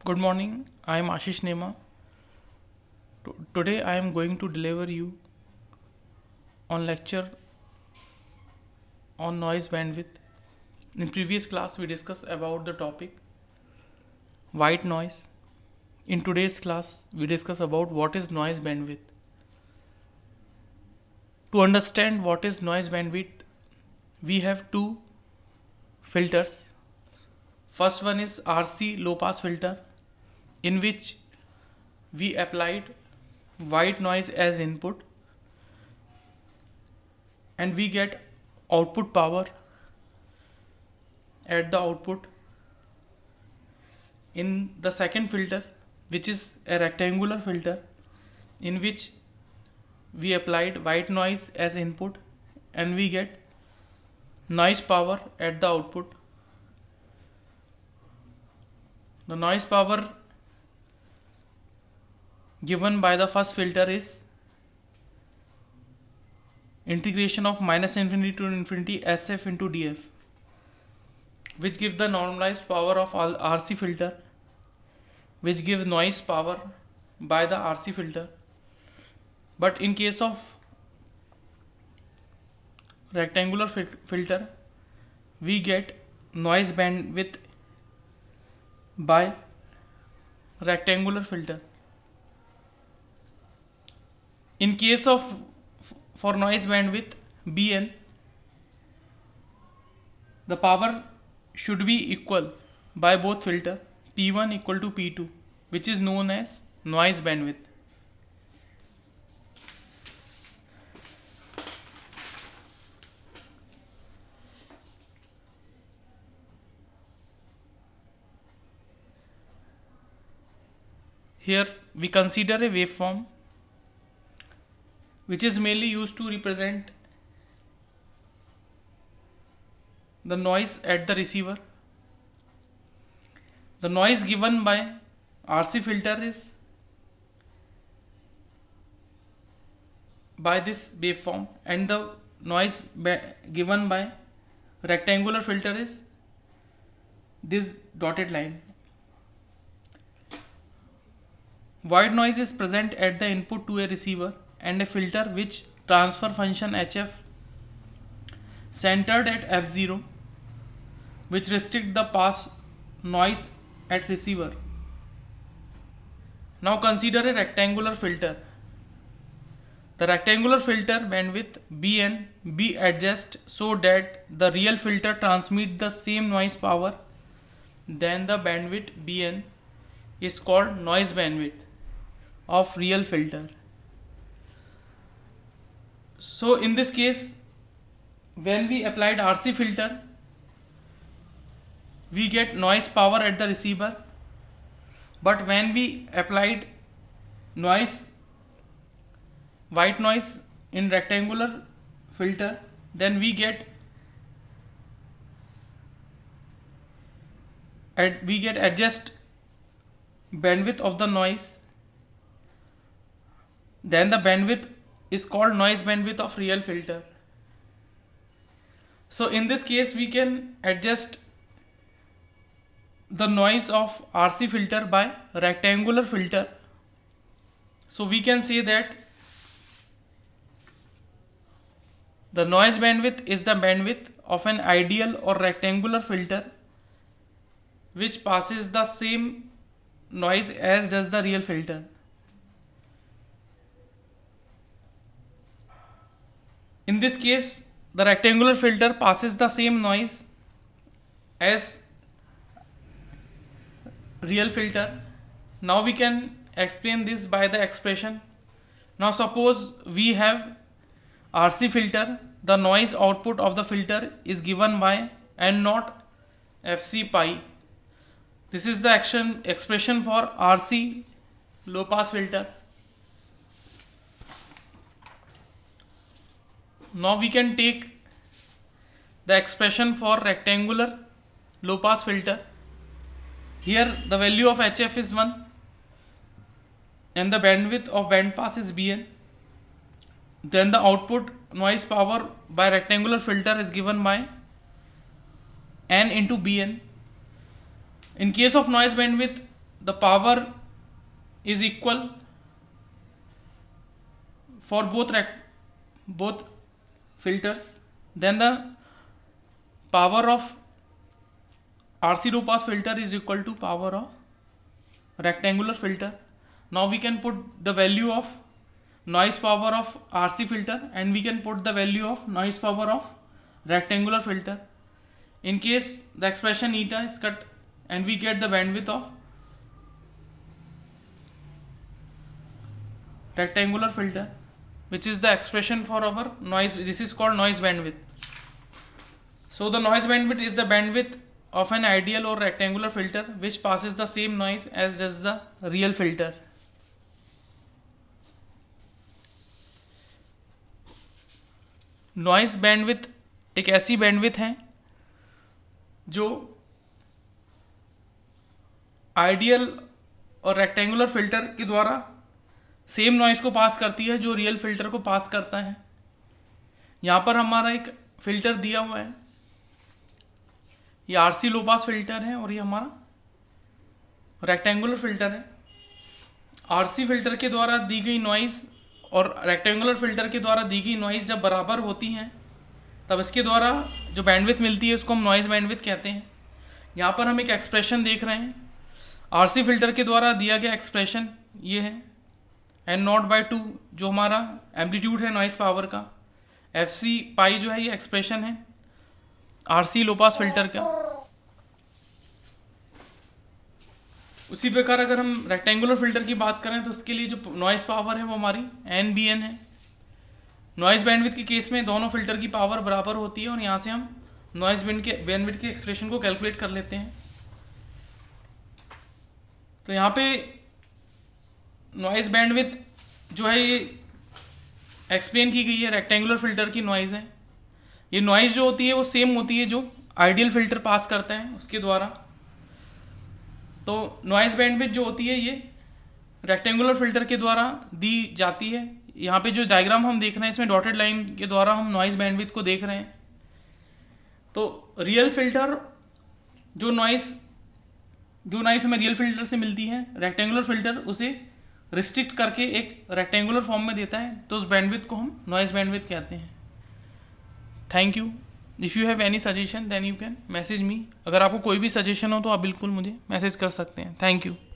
Good morning, I am Ashish Nema. Today I am going to deliver you on lecture on noise bandwidth. In previous class we discussed about the topic white noise. In today's class we discuss about what is noise bandwidth. To understand what is noise bandwidth, we have two filters. First one is RC low pass filter, in which we applied white noise as input and we get output power at the output. In the second filter, which is a rectangular filter, in which we applied white noise as input and we get noise power at the output. The noise power given by the first filter is integration of minus infinity to infinity SF into DF, which gives the normalized power of RC filter, which gives noise power by the RC filter. But in case of rectangular filter, we get noise bandwidth by rectangular filter. In case of for noise bandwidth Bn, the power should be equal by both filter, P1 equal to P2, which is known as noise bandwidth. Here we consider a waveform which is mainly used to represent the noise at the receiver. The noise given by RC filter is by this waveform and the noise given by rectangular filter is this dotted line. White noise is present at the input to a receiver and a filter which transfer function HF centered at F0, which restrict the pass noise at receiver. Now consider a rectangular filter. The rectangular filter bandwidth Bn be adjusted so that the real filter transmit the same noise power. Then the bandwidth Bn is called noise bandwidth of real filter. So in this case, when we applied RC filter, we get noise power at the receiver, but when we applied white noise in rectangular filter, then we get adjust bandwidth of the noise. Then the bandwidth is called noise bandwidth of real filter. So in this case we can adjust the noise of RC filter by rectangular filter. So we can say that the noise bandwidth is the bandwidth of an ideal or rectangular filter which passes the same noise as does the real filter. In this case, the rectangular filter passes the same noise as real filter. Now we can explain this by the expression. Now suppose we have RC filter, the noise output of the filter is given by N naught Fc pi. This is the expression for RC low pass filter. Now we can take the expression for rectangular low pass filter. Here the value of HF is 1 and the bandwidth of band pass is Bn. Then the output noise power by rectangular filter is given by N into Bn. In case of noise bandwidth, the power is equal for both filters, then the power of RC low pass filter is equal to power of rectangular filter. Now we can put the value of noise power of RC filter and we can put the value of noise power of rectangular filter. In case the expression eta is cut and we get the bandwidth of rectangular filter, which is the expression for our noise. This is called noise bandwidth. So the noise bandwidth is the bandwidth of an ideal or rectangular filter which passes the same noise as does the real filter. Noise bandwidth एक ऐसी bandwidth है जो ideal और rectangular filter के द्वारा same noise को पास करती है जो रियल फिल्टर को पास करता है। यहाँ पर हमारा एक फिल्टर दिया हुआ है, ये आरसी लो पास फिल्टर है और ये हमारा रेक्टेंगुलर फिल्टर है। आरसी फिल्टर के द्वारा दी गई नॉइस और रेक्टेंगुलर फिल्टर के द्वारा दी गई नॉइस जब बराबर होती हैं तब इसके द्वारा जो बैंडविथ मिलती है उसको हम नॉइस बैंडविथ कहते हैं। यहाँ पर हम एक एक्सप्रेशन देख रहे हैं, आरसी फिल्टर के द्वारा दिया गया एक्सप्रेशन ये है n0/2 जो हमारा एम्पलीट्यूड है नॉइस पावर का, fc पाई जो है ये एक्सप्रेशन है आरसी लो पास फिल्टर का। उसी प्रकार अगर हम रेक्टेंगुलर फिल्टर की बात करें तो उसके लिए जो नॉइस पावर है वो हमारी NBN है। नॉइस बैंडविथ के केस में दोनों फिल्टर की पावर बराबर होती है और यहाँ से हम नॉइस बैंडविथ के एक्सप्रेशन को कैलकुलेट कर लेते हैं। तो यहाँ पे नॉइस बैंडविथ जो है ये एक्सप्लेन की गई है, रेक्टेंगुलर फिल्टर की नॉइस है। ये नॉइस जो होती है वो सेम होती है जो आइडियल फिल्टर पास करता है उसके द्वारा। तो नॉइस बैंडविथ जो होती है ये रेक्टेंगुलर फिल्टर के द्वारा दी जाती है। यहाँ पे जो डायग्राम हम देख रहे हैं इसमें डॉटेड लाइन के द्वारा हम नॉइस बैंडविथ को देख रहे हैं। तो रियल फिल्टर जो नॉइस हमें रियल फिल्टर से मिलती है, रेक्टेंगुलर फिल्टर उसे रिस्ट्रिक्ट करके एक रेक्टेंगुलर फॉर्म में देता है, तो उस बैंडविथ को हम नॉइस बैंडविथ कहते हैं। Thank you. If you have any suggestion then you can message me. अगर आपको कोई भी सजेशन हो तो आप बिल्कुल मुझे मैसेज कर सकते हैं। Thank you.